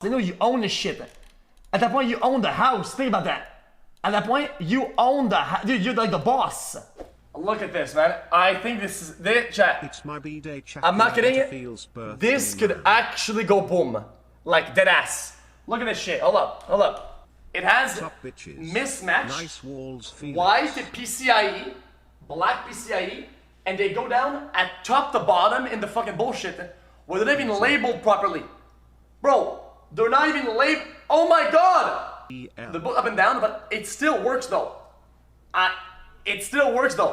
They know you own the shit. At that point, you own the house. Think about that. At that point, you own the house. Dude, you're like the boss. Look at this, man. I think this is this chat. It's my B-day chat. I'm not kidding. This could actually go boom. Like dead ass. Look at this shit. Hold up. Hold up. It has mismatched, nice walls, white PCIe, black PCIe, and they go down at top to bottom in the fucking bullshit where they're not even labeled properly. Bro, they're not even labeled. Oh my god! The boot up and down, but it still works though. It still works though.